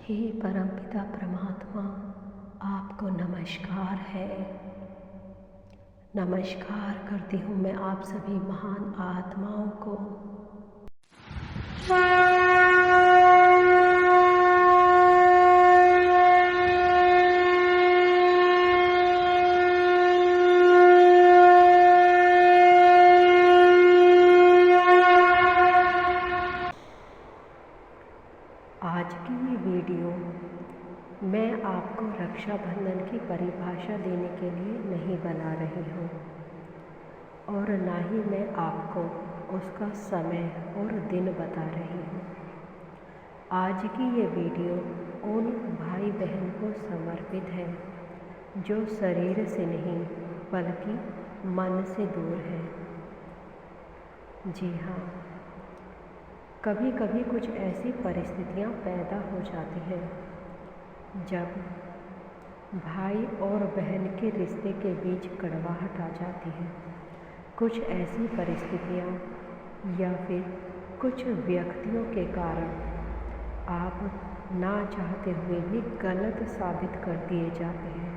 हे परमपिता परमात्मा, आपको नमस्कार है। नमस्कार करती हूँ मैं आप सभी महान आत्माओं को। आज की ये वीडियो मैं आपको रक्षाबंधन की परिभाषा देने के लिए नहीं बना रही हूँ और ना ही मैं आपको उसका समय और दिन बता रही हूँ। आज की ये वीडियो उन भाई बहन को समर्पित है जो शरीर से नहीं बल्कि मन से दूर है। जी हाँ, कभी कभी कुछ ऐसी परिस्थितियाँ पैदा हो जाती हैं जब भाई और बहन के रिश्ते के बीच कड़वाहट आ जाती है। कुछ ऐसी परिस्थितियाँ या फिर कुछ व्यक्तियों के कारण आप ना चाहते हुए भी गलत साबित कर दिए जाते हैं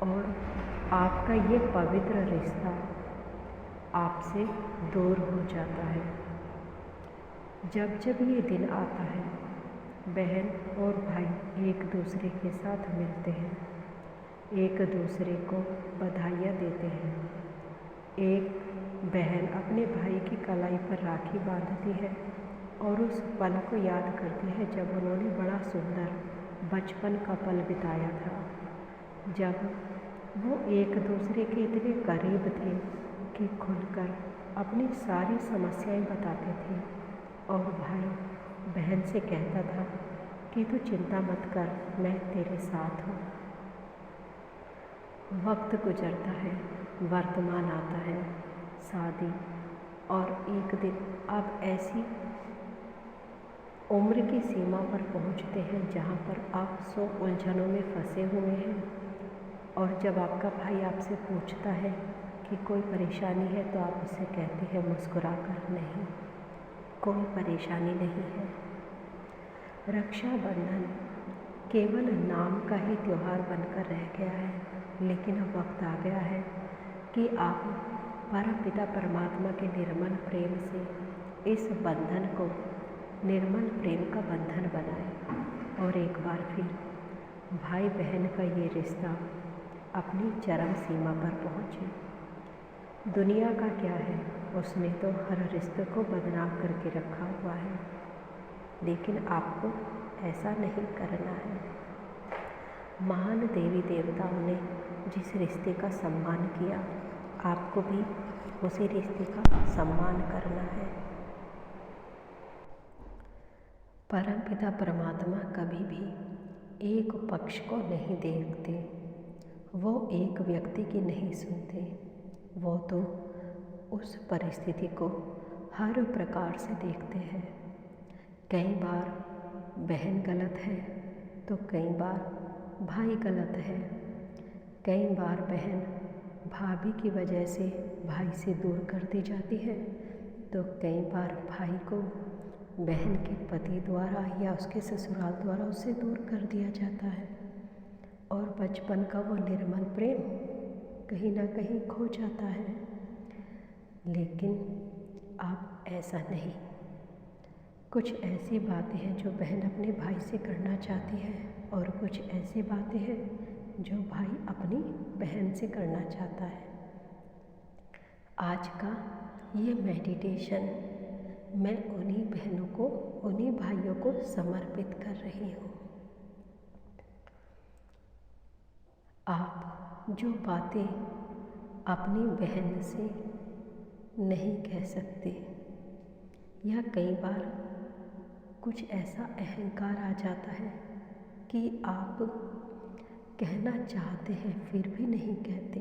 और आपका ये पवित्र रिश्ता आपसे दूर हो जाता है। जब जब ये दिन आता है, बहन और भाई एक दूसरे के साथ मिलते हैं, एक दूसरे को बधाइयाँ देते हैं। एक बहन अपने भाई की कलाई पर राखी बांधती है और उस पल को याद करती है जब उन्होंने बड़ा सुंदर बचपन का पल बिताया था, जब वो एक दूसरे के इतने करीब थे कि खुलकर अपनी सारी समस्याएं बताते थे और भाई बहन से कहता था कि तू चिंता मत कर, मैं तेरे साथ हूँ। वक्त गुजरता है, वर्तमान आता है, शादी, और एक दिन आप ऐसी उम्र की सीमा पर पहुँचते हैं जहाँ पर आप 100 उलझनों में फंसे हुए हैं और जब आपका भाई आपसे पूछता है कि कोई परेशानी है तो आप उससे कहते हैं मुस्कुराकर, नहीं, कोई परेशानी नहीं है। रक्षाबंधन केवल नाम का ही त्यौहार बनकर रह गया है, लेकिन अब वक्त आ गया है कि आप परमपिता परमात्मा के निर्मल प्रेम से इस बंधन को निर्मल प्रेम का बंधन बनाएं और एक बार फिर भाई बहन का ये रिश्ता अपनी चरम सीमा पर पहुँचे। दुनिया का क्या है, उसने तो हर रिश्ते को बदनाम करके रखा हुआ है, लेकिन आपको ऐसा नहीं करना है। महान देवी देवताओं ने जिस रिश्ते का सम्मान किया, आपको भी उसी रिश्ते का सम्मान करना है। परमपिता परमात्मा कभी भी एक पक्ष को नहीं देखते, वो एक व्यक्ति की नहीं सुनते, वो तो उस परिस्थिति को हर प्रकार से देखते हैं। कई बार बहन गलत है तो कई बार भाई गलत है, कई बार बहन भाभी की वजह से भाई से दूर कर दी जाती है तो कई बार भाई को बहन के पति द्वारा या उसके ससुराल द्वारा उससे दूर कर दिया जाता है और बचपन का वो निर्मल प्रेम कहीं ना कहीं खो जाता है। लेकिन आप ऐसा नहीं, कुछ ऐसी बातें हैं जो बहन अपने भाई से करना चाहती है और कुछ ऐसी बातें हैं जो भाई अपनी बहन से करना चाहता है। आज का ये मेडिटेशन मैं उन्हीं बहनों को, उन्हीं भाइयों को समर्पित कर रही हूँ। आप जो बातें अपनी बहन से नहीं कह सकते या कई बार कुछ ऐसा अहंकार आ जाता है कि आप कहना चाहते हैं फिर भी नहीं कहते,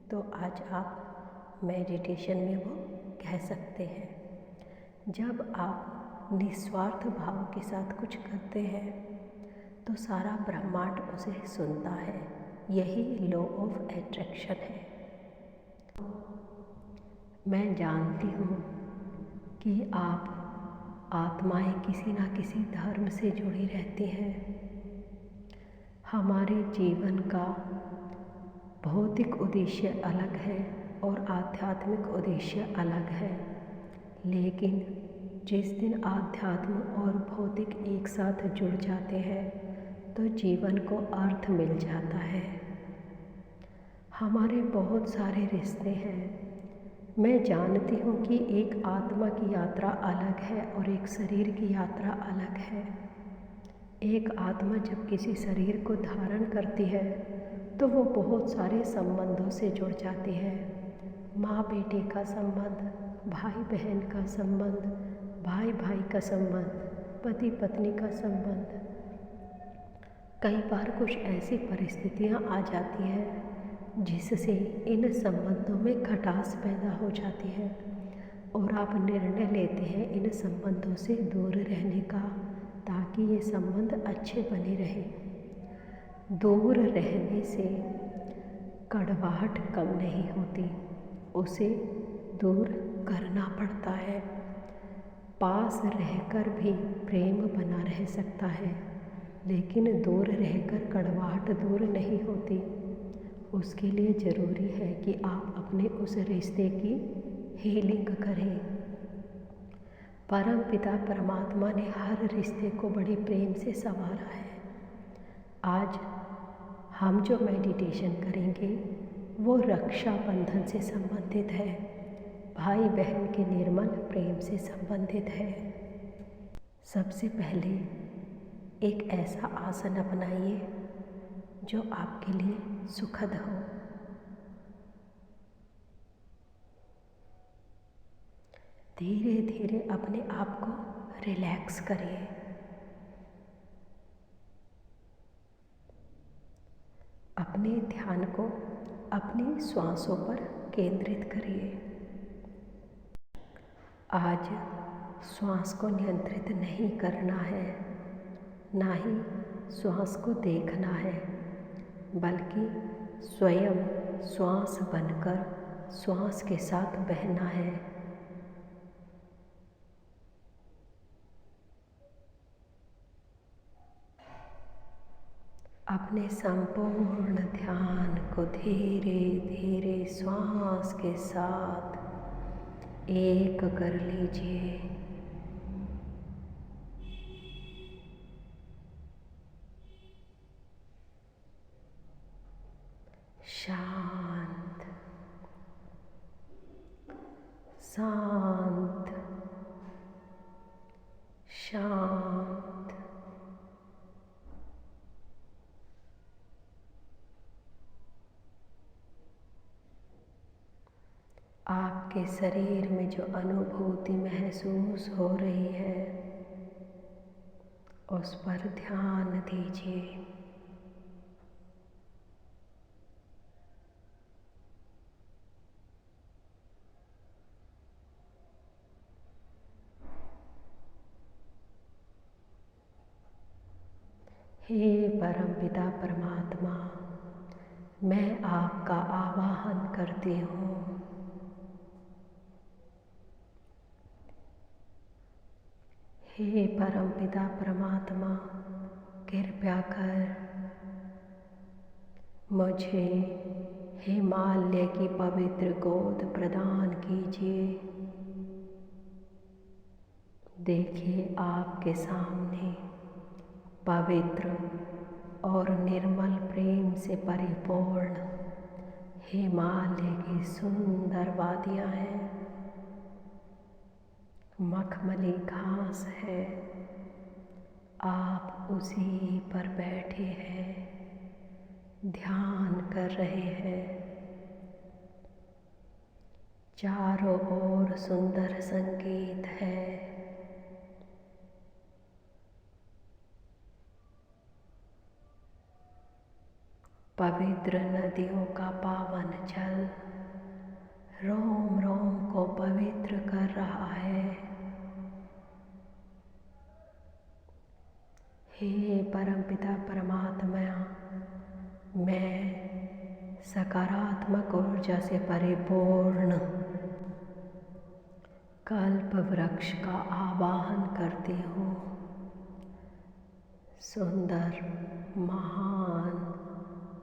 तो आज आप मेडिटेशन में वो कह सकते हैं। जब आप निस्वार्थ भाव के साथ कुछ करते हैं तो सारा ब्रह्मांड उसे सुनता है। यही लॉ ऑफ अट्रैक्शन है। मैं जानती हूँ कि आप आत्माएं किसी न किसी धर्म से जुड़ी रहती हैं। हमारे जीवन का भौतिक उद्देश्य अलग है और आध्यात्मिक उद्देश्य अलग है, लेकिन जिस दिन आध्यात्म और भौतिक एक साथ जुड़ जाते हैं तो जीवन को अर्थ मिल जाता है। हमारे बहुत सारे रिश्ते हैं। मैं जानती हूँ कि एक आत्मा की यात्रा अलग है और एक शरीर की यात्रा अलग है। एक आत्मा जब किसी शरीर को धारण करती है तो वो बहुत सारे संबंधों से जुड़ जाती है। माँ बेटे का संबंध, भाई बहन का संबंध, भाई भाई का संबंध, पति पत्नी का संबंध। कई बार कुछ ऐसी परिस्थितियाँ आ जाती हैं जिससे इन संबंधों में खटास पैदा हो जाती है और आप निर्णय लेते हैं इन संबंधों से दूर रहने का, ताकि ये संबंध अच्छे बने रहें। दूर रहने से कड़वाहट कम नहीं होती, उसे दूर करना पड़ता है। पास रहकर भी प्रेम बना रह सकता है, लेकिन दूर रहकर कड़वाहट दूर नहीं होती। उसके लिए ज़रूरी है कि आप अपने उस रिश्ते की हीलिंग करें। परम पिता परमात्मा ने हर रिश्ते को बड़े प्रेम से संवारा है। आज हम जो मेडिटेशन करेंगे वो रक्षा बंधन से संबंधित है, भाई बहन के निर्मल प्रेम से संबंधित है। सबसे पहले एक ऐसा आसन अपनाइए जो आपके लिए सुखद हो। धीरे धीरे अपने आप को रिलैक्स करिए। अपने ध्यान को अपनी श्वासों पर केंद्रित करिए। आज श्वास को नियंत्रित नहीं करना है, ना ही श्वास को देखना है, बल्कि स्वयं श्वास बनकर श्वास के साथ बहना है। अपने संपूर्ण ध्यान को धीरे धीरे श्वास के साथ एक कर लीजिए। शांत शांत शांत। आपके शरीर में जो अनुभूति महसूस हो रही है उस पर ध्यान दीजिए। हे परमपिता परमात्मा, मैं आपका आवाहन करती हूँ। हे परमपिता परमात्मा, कृपया कर मुझे हिमालय की पवित्र गोद प्रदान कीजिए। देखिए आपके सामने पवित्र और निर्मल प्रेम से परिपूर्ण हिमालय की सुंदर वादियाँ हैं, मखमली घास है, आप उसी पर बैठे हैं, ध्यान कर रहे हैं। चारों ओर सुंदर संगीत है। पवित्र नदियों का पावन जल रोम रोम को पवित्र कर रहा है। हे परमपिता परमात्मा, मैं सकारात्मक ऊर्जा से परिपूर्ण कल्प वृक्ष का आवाहन करती हूँ। सुंदर, महान,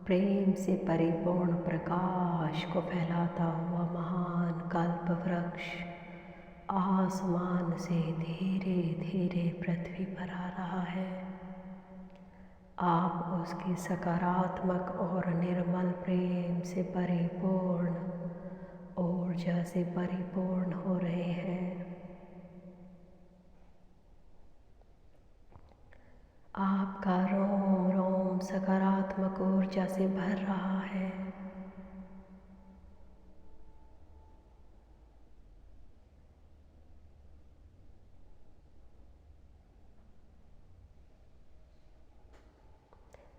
प्रेम से परिपूर्ण प्रकाश को फैलाता हुआ महान कल्प वृक्ष आसमान से धीरे धीरे पृथ्वी पर आ रहा है। आप उसकी सकारात्मक और निर्मल प्रेम से परिपूर्ण ऊर्जा से परिपूर्ण हो रहे हैं। आपका रोम रोम सकारात्मक ऊर्जा से भर रहा है।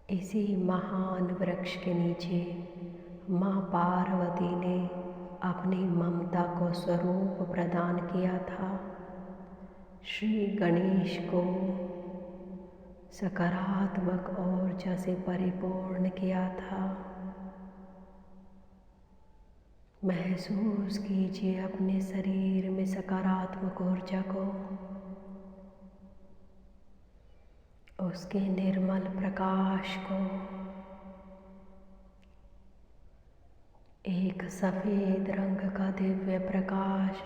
इसी महान वृक्ष के नीचे माँ पार्वती ने अपनी ममता को स्वरूप प्रदान किया था। श्री गणेश को सकारात्मक ऊर्जा से परिपूर्ण किया था। महसूस कीजिए अपने शरीर में सकारात्मक ऊर्जा को, उसके निर्मल प्रकाश को। एक सफ़ेद रंग का दिव्य प्रकाश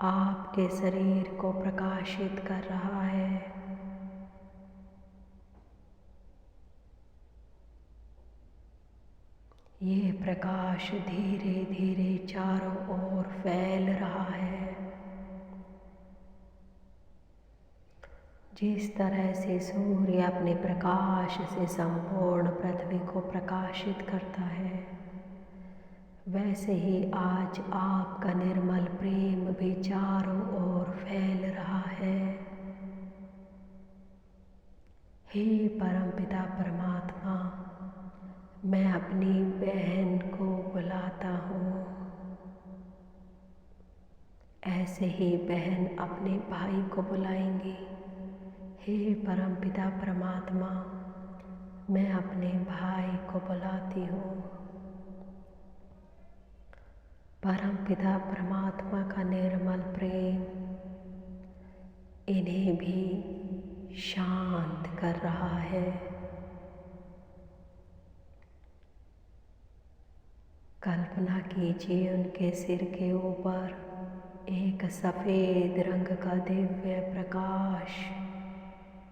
आपके शरीर को प्रकाशित कर रहा है। ये प्रकाश धीरे धीरे चारों ओर फैल रहा है। जिस तरह से सूर्य अपने प्रकाश से संपूर्ण पृथ्वी को प्रकाशित करता है, वैसे ही आज आपका निर्मल प्रेम भी चारों ओर फैल रहा है। हे परमपिता परमात्मा, मैं अपनी बहन को बुलाता हूँ। ऐसे ही बहन अपने भाई को बुलाएंगी। हे परमपिता परमात्मा, मैं अपने भाई को बुलाती हूँ। परमपिता परमात्मा का निर्मल प्रेम इन्हें भी शांत कर रहा है। कल्पना कीजिए उनके सिर के ऊपर एक सफ़ेद रंग का दिव्य प्रकाश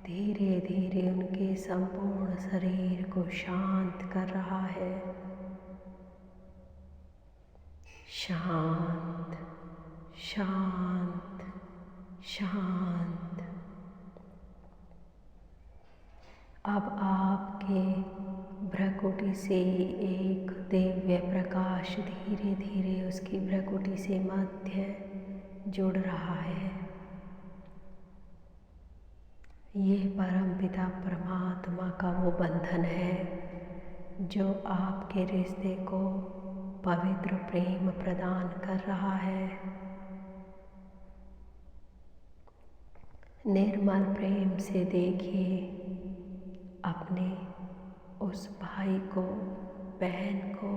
धीरे धीरे उनके संपूर्ण शरीर को शांत कर रहा है। शांत, शांत, शांत। अब आपके भ्रकुटी से एक दिव्य प्रकाश धीरे धीरे उसकी भ्रकुटी से मध्य जुड़ रहा है। ये परमपिता परमात्मा का वो बंधन है जो आपके रिश्ते को पवित्र प्रेम प्रदान कर रहा है। निर्मल प्रेम से देखिए अपने उस भाई को, बहन को।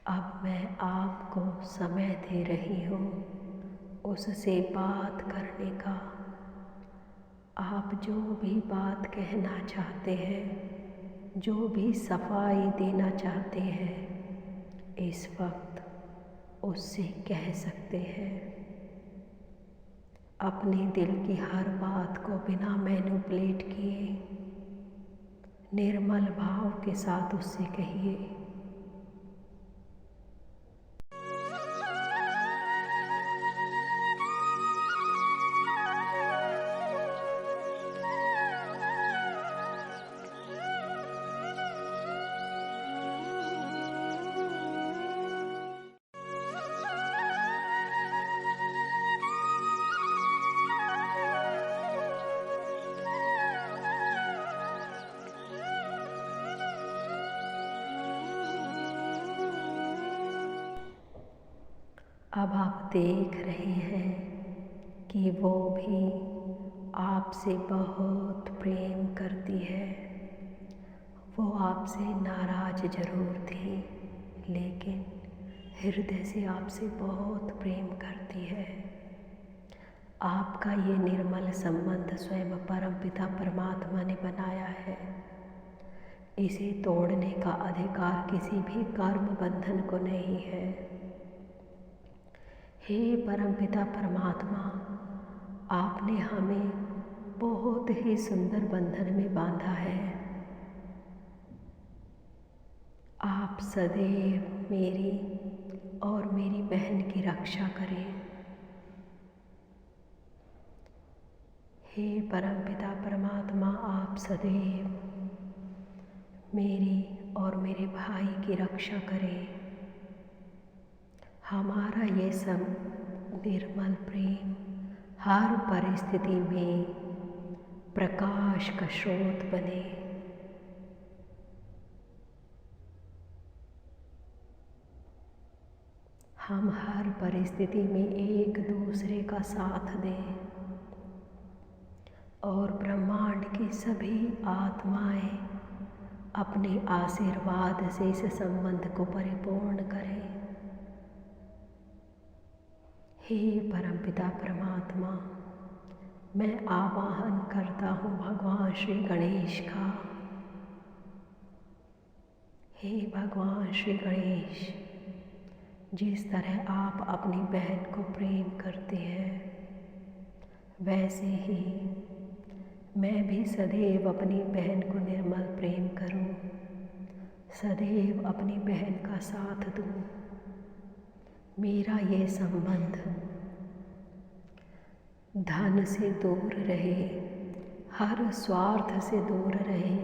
अब मैं आपको समय दे रही हूँ उससे बात करने का। आप जो भी बात कहना चाहते हैं, जो भी सफाई देना चाहते हैं, इस वक्त उससे कह सकते हैं। अपने दिल की हर बात को बिना मैनिपुलेट किए निर्मल भाव के साथ उससे कहिए। अब आप देख रहे हैं कि वो भी आपसे बहुत प्रेम करती है। वो आपसे नाराज़ ज़रूर थी, लेकिन हृदय से आपसे बहुत प्रेम करती है। आपका ये निर्मल संबंध स्वयं परमपिता परमात्मा ने बनाया है। इसे तोड़ने का अधिकार किसी भी कर्म बंधन को नहीं है। हे परमपिता परमात्मा, आपने हमें बहुत ही सुंदर बंधन में बांधा है। आप सदैव मेरी और मेरी बहन की रक्षा करें। हे परमपिता परमात्मा, आप सदैव मेरी और मेरे भाई की रक्षा करें। हमारा ये सब निर्मल प्रेम हर परिस्थिति में प्रकाश का स्रोत बने। हम हर परिस्थिति में एक दूसरे का साथ दें और ब्रह्मांड की सभी आत्माएं अपने आशीर्वाद से इस संबंध को परिपूर्ण करें। हे परमपिता परमात्मा, मैं आवाहन करता हूँ भगवान श्री गणेश का। हे भगवान श्री गणेश, जिस तरह आप अपनी बहन को प्रेम करते हैं, वैसे ही मैं भी सदैव अपनी बहन को निर्मल प्रेम करूं, सदैव अपनी बहन का साथ दूं। मेरा ये संबंध धन से दूर रहे, हर स्वार्थ से दूर रहे,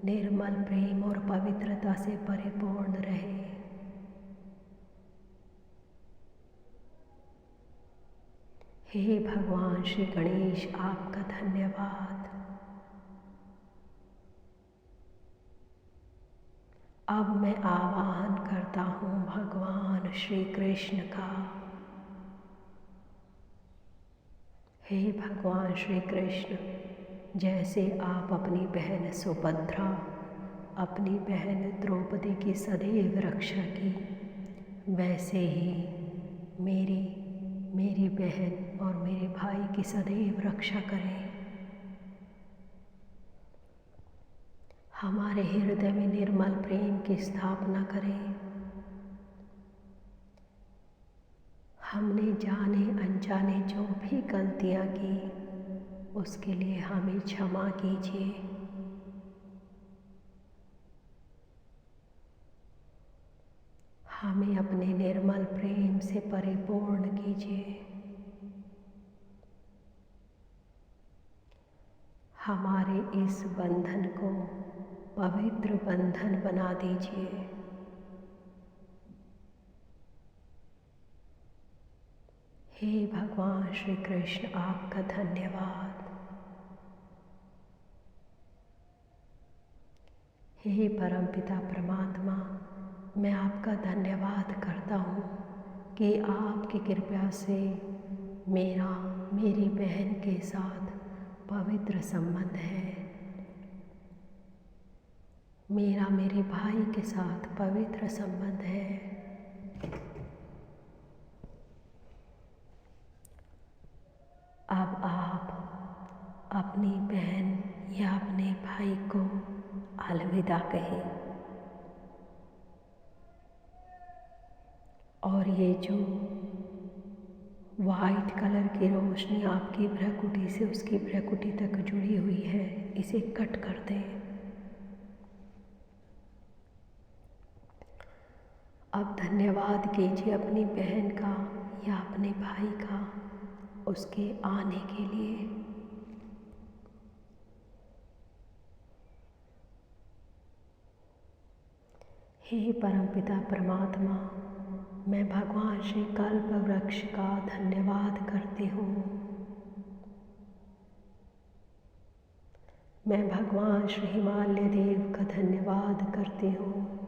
निर्मल प्रेम और पवित्रता से परिपूर्ण रहे। हे भगवान श्री गणेश, आपका धन्यवाद। अब मैं आवाहन करता हूँ भगवान श्री कृष्ण का। हे भगवान श्री कृष्ण, जैसे आप अपनी बहन सुभद्रा, अपनी बहन द्रौपदी की सदैव रक्षा की, वैसे ही मेरी बहन और मेरे भाई की सदैव रक्षा करें। हमारे हृदय में निर्मल प्रेम की स्थापना करें। हमने जाने अनजाने जो भी गलतियां की, उसके लिए हमें क्षमा कीजिए। हमें अपने निर्मल प्रेम से परिपूर्ण कीजिए। हमारे इस बंधन को पवित्र बंधन बना दीजिए। हे भगवान श्री कृष्ण, आपका धन्यवाद। हे परमपिता परमात्मा, मैं आपका धन्यवाद करता हूँ कि आपकी कृपा से मेरी बहन के साथ पवित्र संबंध है। मेरे भाई के साथ पवित्र संबंध है। अब आप अपनी बहन या अपने भाई को अलविदा कहें और ये जो वाइट कलर की रोशनी आपकी भ्रकुटी से उसकी भ्रकुटी तक जुड़ी हुई है, इसे कट कर दें। अब धन्यवाद कीजिए अपनी बहन का या अपने भाई का उसके आने के लिए। हे परमपिता परमात्मा, मैं भगवान श्री कल्प वृक्ष का धन्यवाद करती हूँ। मैं भगवान श्री हिमालय देव का धन्यवाद करती हूँ।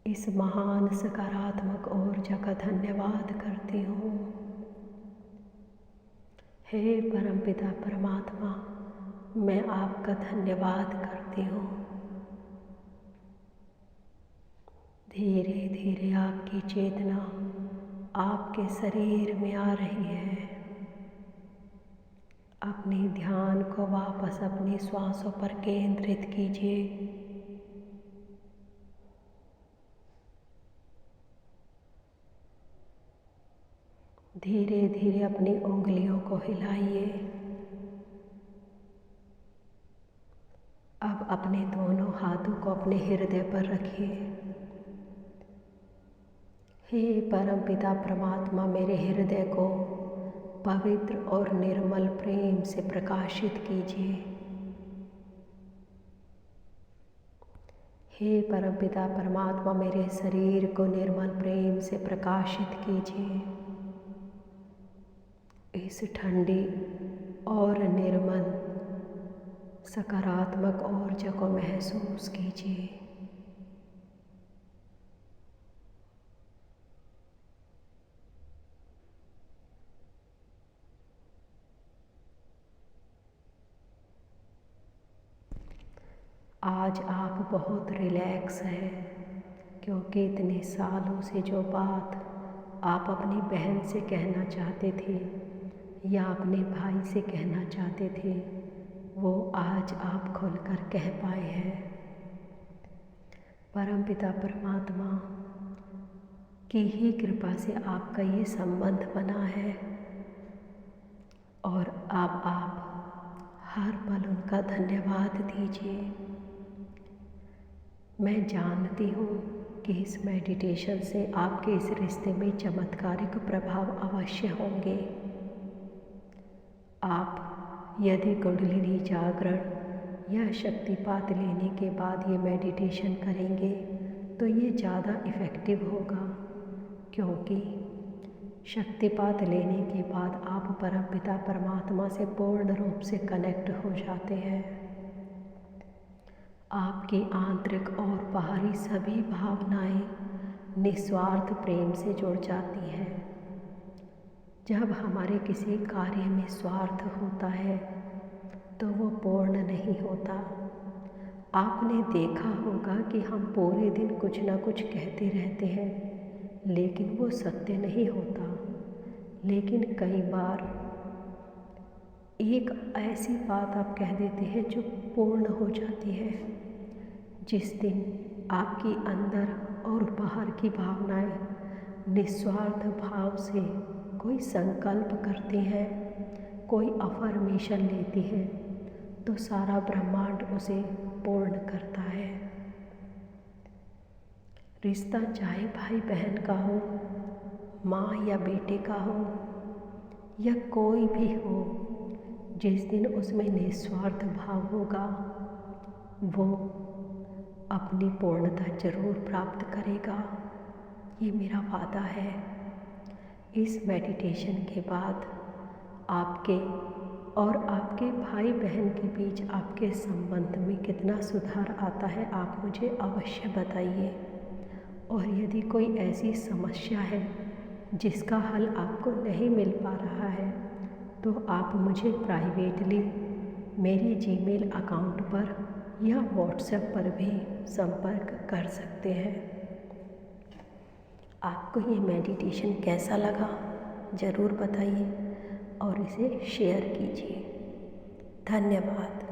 इस महान सकारात्मक ऊर्जा का धन्यवाद करती हूँ। हे परमपिता परमात्मा, मैं आपका धन्यवाद करती हूँ। धीरे धीरे आपकी चेतना आपके शरीर में आ रही है। अपने ध्यान को वापस अपनी श्वासों पर केंद्रित कीजिए। धीरे धीरे अपनी उंगलियों को हिलाइए। अब अपने दोनों हाथों को अपने हृदय पर रखिए। हे परमपिता परमात्मा, मेरे हृदय को पवित्र और निर्मल प्रेम से प्रकाशित कीजिए। हे परमपिता परमात्मा, मेरे शरीर को निर्मल प्रेम से प्रकाशित कीजिए। इस ठंडी और निर्मल सकारात्मक ऊर्जा को महसूस कीजिए। आज आप बहुत रिलैक्स हैं, क्योंकि इतने सालों से जो बात आप अपनी बहन से कहना चाहते थे या अपने भाई से कहना चाहते थे, वो आज आप खुलकर कह पाए हैं। परमपिता परमात्मा की ही कृपा से आपका ये संबंध बना है और अब आप हर पल उनका धन्यवाद दीजिए। मैं जानती हूँ कि इस मेडिटेशन से आपके इस रिश्ते में चमत्कारिक प्रभाव अवश्य होंगे। आप यदि कुंडलिनी जागरण या शक्तिपात लेने के बाद ये मेडिटेशन करेंगे तो ये ज़्यादा इफ़ेक्टिव होगा, क्योंकि शक्तिपात लेने के बाद आप परमपिता परमात्मा से पूर्ण रूप से कनेक्ट हो जाते हैं। आपकी आंतरिक और बाहरी सभी भावनाएं निस्वार्थ प्रेम से जुड़ जाती हैं। जब हमारे किसी कार्य में स्वार्थ होता है तो वो पूर्ण नहीं होता। आपने देखा होगा कि हम पूरे दिन कुछ ना कुछ कहते रहते हैं, लेकिन वो सत्य नहीं होता। लेकिन कई बार एक ऐसी बात आप कह देते हैं जो पूर्ण हो जाती है। जिस दिन आपकी अंदर और बाहर की भावनाएं निस्वार्थ भाव से कोई संकल्प करती हैं, कोई अफर्मेशन लेती हैं, तो सारा ब्रह्मांड उसे पूर्ण करता है। रिश्ता चाहे भाई बहन का हो, माँ या बेटे का हो या कोई भी हो, जिस दिन उसमें निस्वार्थ भाव होगा वो अपनी पूर्णता जरूर प्राप्त करेगा। ये मेरा वादा है। इस मेडिटेशन के बाद आपके और आपके भाई बहन के बीच आपके संबंध में कितना सुधार आता है, आप मुझे अवश्य बताइए। और यदि कोई ऐसी समस्या है जिसका हल आपको नहीं मिल पा रहा है, तो आप मुझे प्राइवेटली मेरे जीमेल अकाउंट पर या व्हाट्सएप पर भी संपर्क कर सकते हैं। आपको ये मेडिटेशन कैसा लगा ज़रूर बताइए और इसे शेयर कीजिए। धन्यवाद।